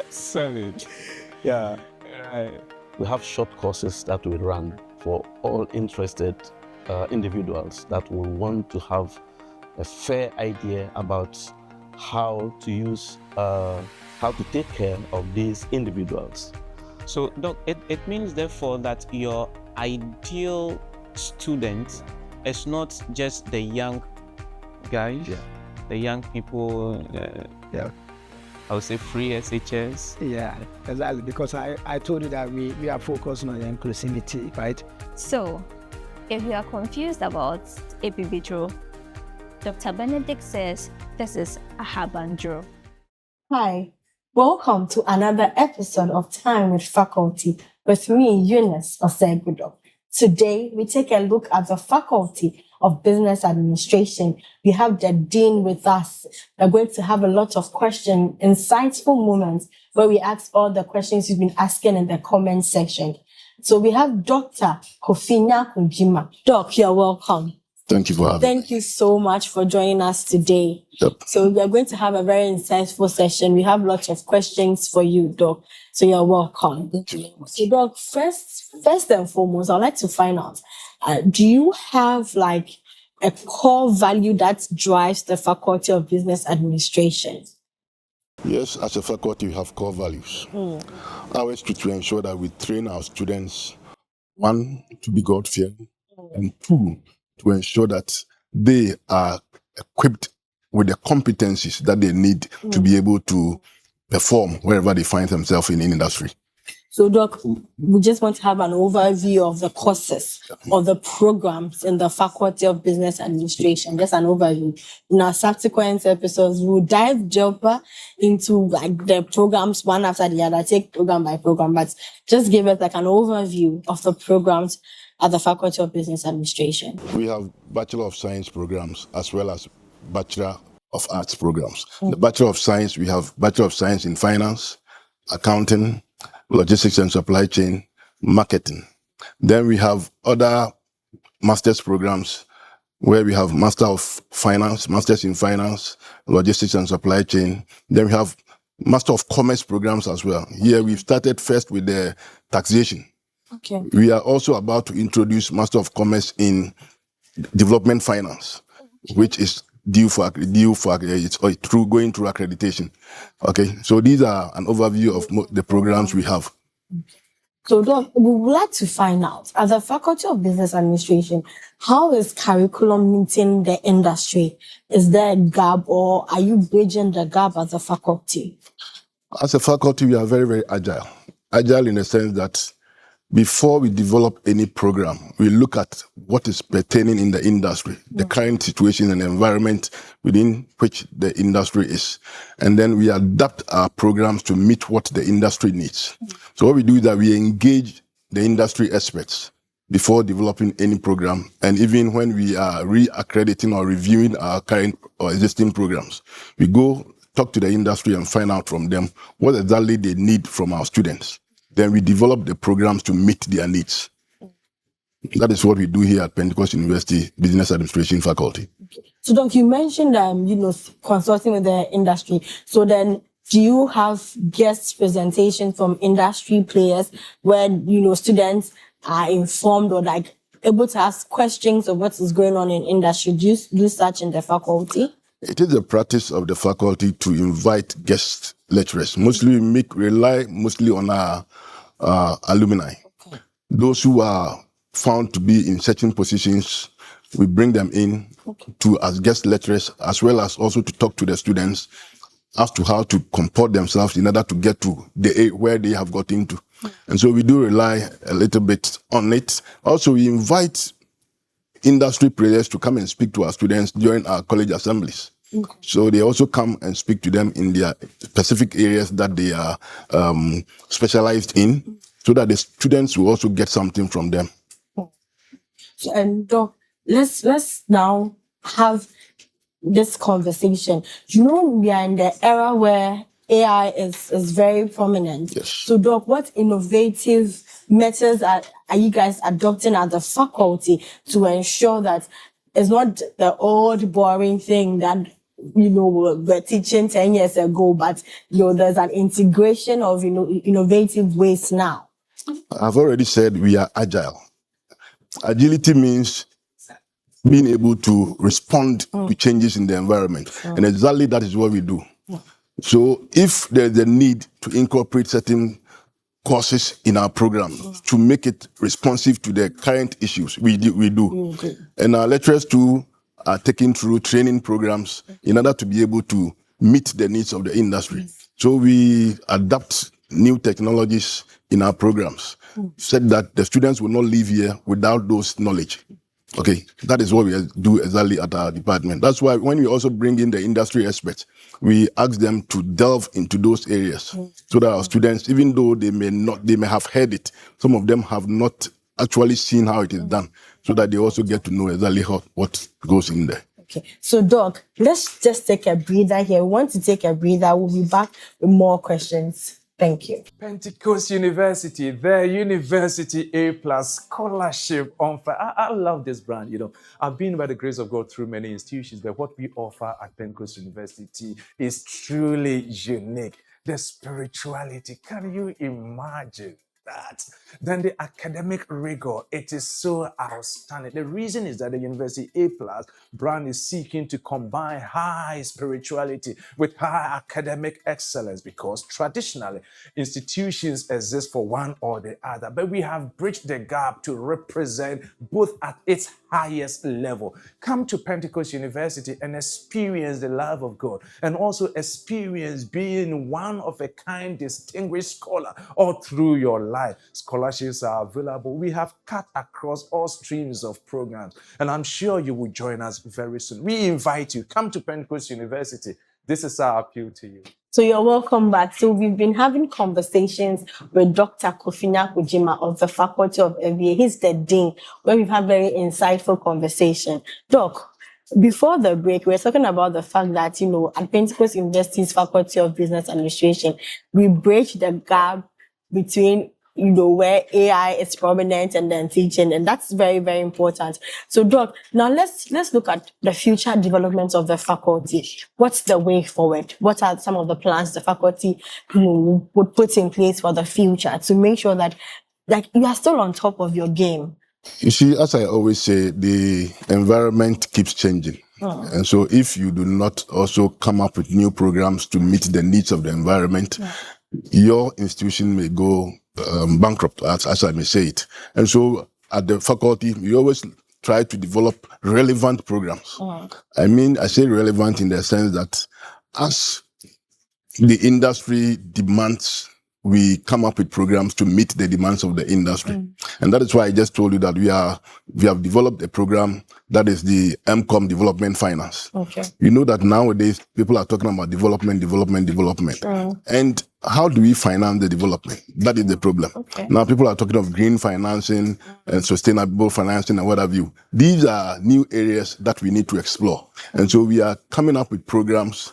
Solid. Yeah. Right. We have short courses that we run for all interested individuals that will want to have a fair idea about how to use, how to take care of these individuals. So, Doc, it means therefore that your ideal student is not just the young guys, the young people, Yeah. I would say free SHS. Yeah, exactly. Because I told you that we are focusing on inclusivity, right? So, if you are confused about APB, Dr. Benedict says this is a Habandro. Hi, welcome to another episode of Time with Faculty with me, Eunice Osegudo. Today, we take a look at the Faculty of Business Administration. We have the Dean with us. We're going to have a lot of questions, insightful moments where we ask all the questions you've been asking in the comment section. So we have Dr. Kofinya Kujima. Doc, you're welcome. Thank you for having me. Thank you so much for joining us today. Yep. So we are going to have a very insightful session. We have lots of questions for you, Doc. So you're welcome. So, Doc, first and foremost, I'd like to find out, do you have like a core value that drives the Faculty of Business Administration? Yes, as a faculty, we have core values. Ours to ensure that we train our students, one, to be God-fearing, and two, to ensure that they are equipped with the competencies that they need to be able to perform wherever they find themselves in industry. So, Doc, we just want to have an overview of the courses or the programs in the Faculty of Business Administration, just an overview. In our subsequent episodes, we'll dive deeper into like the programs one after the other, take program by program, but just give us like an overview of the programs at the Faculty of Business Administration. We have Bachelor of Science programs as well as Bachelor of Arts programs. The Bachelor of Science, we have Bachelor of Science in Finance, Accounting, Logistics and Supply Chain, Marketing. Then we have other master's programs where we have Master of Finance, Masters in Finance, Logistics and Supply Chain. Then we have Master of Commerce programs as well. Here we've started first with the taxation. Okay. We are also about to introduce Master of Commerce in Development Finance, which is going through accreditation. Okay, so these are an overview of the programs we have. So, Doc, we would like to find out, as a Faculty of Business Administration, how is curriculum meeting the industry? Is there a gap, or are you bridging the gap as a faculty? As a faculty, we are very, very agile. Agile in the sense that before we develop any program, we look at what is pertaining in the industry, the current situation and environment within which the industry is. And then we adapt our programs to meet what the industry needs. So what we do is that we engage the industry experts before developing any program. And even when we are re-accrediting or reviewing our current or existing programs, we go talk to the industry and find out from them what exactly they need from our students. Then we develop the programs to meet their needs. That is what we do here at Pentecost University Business Administration Faculty. So, Doc, you mentioned, consulting with the industry. So then, do you have guest presentations from industry players where, students are informed or like able to ask questions of what is going on in industry? Do you do such in the faculty? It is the practice of the faculty to invite guest lecturers. Mostly we rely mostly on our alumni. Okay. Those who are found to be in certain positions, we bring them in to as guest lecturers, as well as also to talk to the students as to how to comport themselves in order to get to where they have got into. And so we do rely a little bit on it. Also, we invite industry players to come and speak to our students during our college assemblies. So they also come and speak to them in their specific areas that they are specialized in, so that the students will also get something from them. And Doc, let's now have this conversation. We are in the era where AI is very prominent. Yes. So, Doc, what innovative methods are you guys adopting at the faculty to ensure that it's not the old boring thing that were teaching 10 years ago, but, there's an integration of, innovative ways now? I've already said we are agile. Agility means being able to respond to changes in the environment. And exactly that is what we do. So if there's a need to incorporate certain courses in our program to make it responsive to the current issues, we do. And our lecturers too are taking through training programs in order to be able to meet the needs of the industry. So we adapt new technologies in our programs, said that the students will not leave here without those knowledge. Okay, that is what we do exactly at our department. That's why when we also bring in the industry experts, we ask them to delve into those areas so that our students, even though they may have heard it, some of them have not actually seen how it is done, so that they also get to know exactly what goes in there. Okay, so Doc, let's just take a breather here. We want to take a breather. We'll be back with more questions. Thank you. Pentecost University, the University A+ scholarship on fire. I love this brand. I've been by the grace of God through many institutions, but what we offer at Pentecost University is truly unique. The spirituality, can you imagine that? Then the academic rigor, it is so outstanding. The reason is that the University A+ brand is seeking to combine high spirituality with high academic excellence, because traditionally institutions exist for one or the other, but we have bridged the gap to represent both at its highest level. Come to Pentecost University and experience the love of God, and also experience being one of a kind, distinguished scholar all through your life. Scholarships are available. We have cut across all streams of programs, and I'm sure you will join us very soon. We invite you, come to Pentecost University. This is our appeal to you. So you're welcome back. So we've been having conversations with Dr. Kofinya Kujima of the Faculty of MBA. He's the Dean, where we've had very insightful conversation. Doc, before the break, we were talking about the fact that, at Pentecost University's Faculty of Business Administration, we bridge the gap between where AI is prominent and then teaching, and that's very, very important. So, Doc, now let's look at the future development of the faculty. What's the way forward? What are some of the plans the faculty would put in place for the future to make sure that you are still on top of your game? You see, as I always say, the environment keeps changing. And so if you do not also come up with new programs to meet the needs of the environment, your institution may go bankrupt, as I may say it. And so at the faculty, we always try to develop relevant programs. I say relevant in the sense that as the industry demands, we come up with programs to meet the demands of the industry. And that is why I just told you that we have developed a program that is the MCOM Development Finance. Okay. You know that nowadays people are talking about development. And how do we finance the development? That is the problem. Okay. Now people are talking of green financing and sustainable financing and what have you. These are new areas that we need to explore. And so we are coming up with programs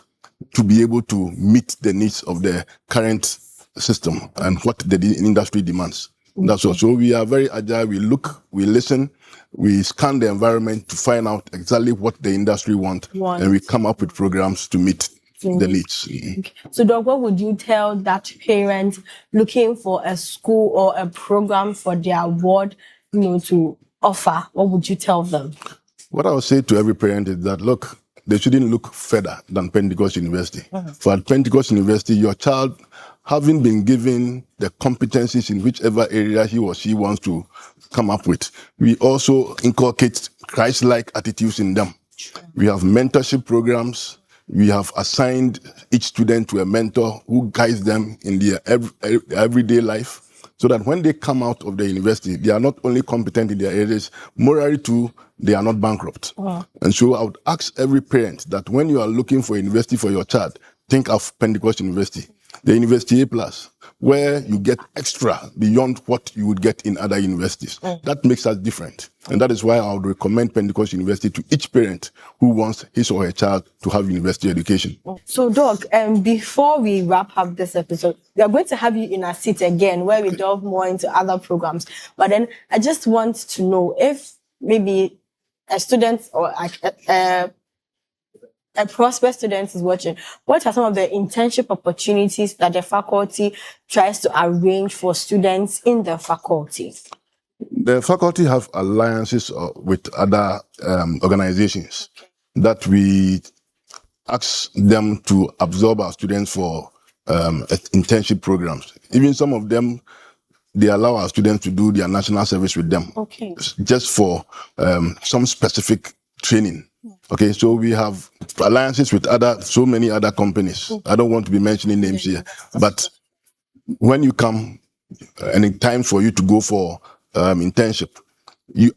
to be able to meet the needs of the current system and what the industry demands. That's all. So we are very agile. We look, we listen, we scan the environment to find out exactly what the industry wants, and we come up with programs to meet the needs. Okay. So, Doc, what would you tell that parent looking for a school or a program for their ward, to offer? What would you tell them? What I would say to every parent is that, look, they shouldn't look further than Pentecost University. For at Pentecost University, your child, having been given the competencies in whichever area he or she wants to come up with, we also inculcate Christ-like attitudes in them. We have mentorship programs. We have assigned each student to a mentor who guides them in their everyday life, so that when they come out of the university, they are not only competent in their areas, morally too, they are not bankrupt. And so I would ask every parent that when you are looking for a university for your child, think of Pentecost University, the University A+, where you get extra beyond what you would get in other universities. That makes us different. And that is why I would recommend Pentecost University to each parent who wants his or her child to have university education. So, Doc, before we wrap up this episode, we are going to have you in a seat again where we delve more into other programs. But then I just want to know if maybe a student or a prospective student is watching, what are some of the internship opportunities that the faculty tries to arrange for students in the faculty? The faculty have alliances with other organizations that we ask them to absorb our students for internship programs. Even some of them, they allow our students to do their national service with them, just for some specific training. Okay, so we have alliances with so many other companies. I don't want to be mentioning names here, but when you come and it's time for you to go for internship,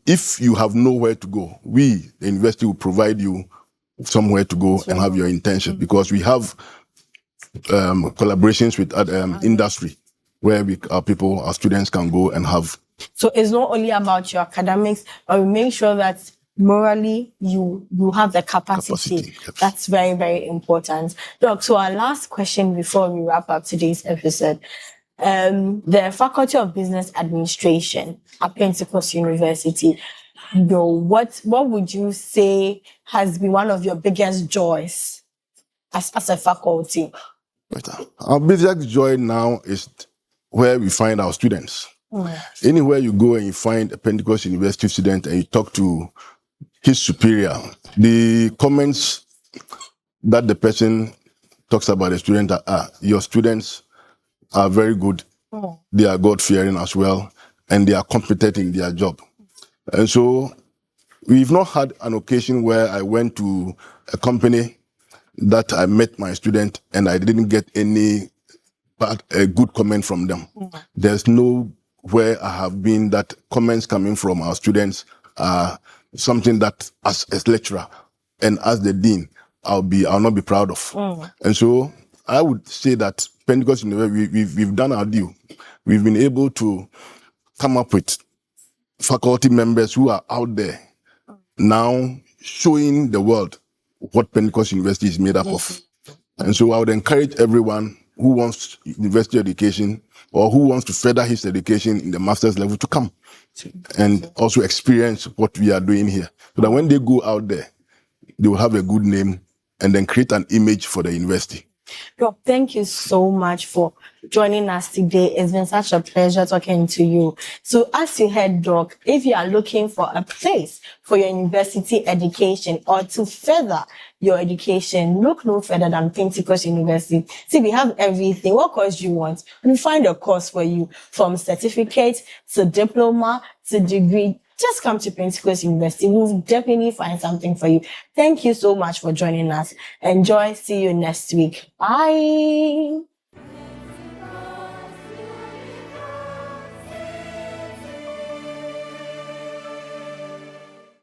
if you have nowhere to go, the university will provide you somewhere to go and have your internship, because we have collaborations with industry where our students can go and have. So it's not only about your academics, but we make sure that morally you have the capacity. Yes. That's very, very important. Doc, so our last question before we wrap up today's episode. The Faculty of Business Administration at Pentecost University, what would you say has been one of your biggest joys as a faculty? Our biggest joy now is where we find our students. Anywhere you go and you find a Pentecost University student and you talk to his superior, the comments that the person talks about the student are, your students are very good. They are God-fearing as well, and they are competent in their job. And so we've not had an occasion where I went to a company that I met my student and I didn't get a good comment from them. There's nowhere I have been that comments coming from our students are something that, as a lecturer and as the dean, I'll not be proud of. And so I would say that Pentecost University, we've done our due. We've been able to come up with faculty members who are out there now showing the world what Pentecost University is made up of. And so I would encourage everyone who wants university education or who wants to further his education in the master's level to come and also experience what we are doing here, so that when they go out there, they will have a good name and then create an image for the university. Doc, thank you so much for joining us today. It's been such a pleasure talking to you. So as you heard, Doc, if you are looking for a place for your university education or to further your education, look no further than Pentecost University. See, we have everything. What course you want? We find a course for you, from certificate to diploma to degree. Just come to Pentecost University. We'll definitely find something for you. Thank you so much for joining us. Enjoy. See you next week. Bye.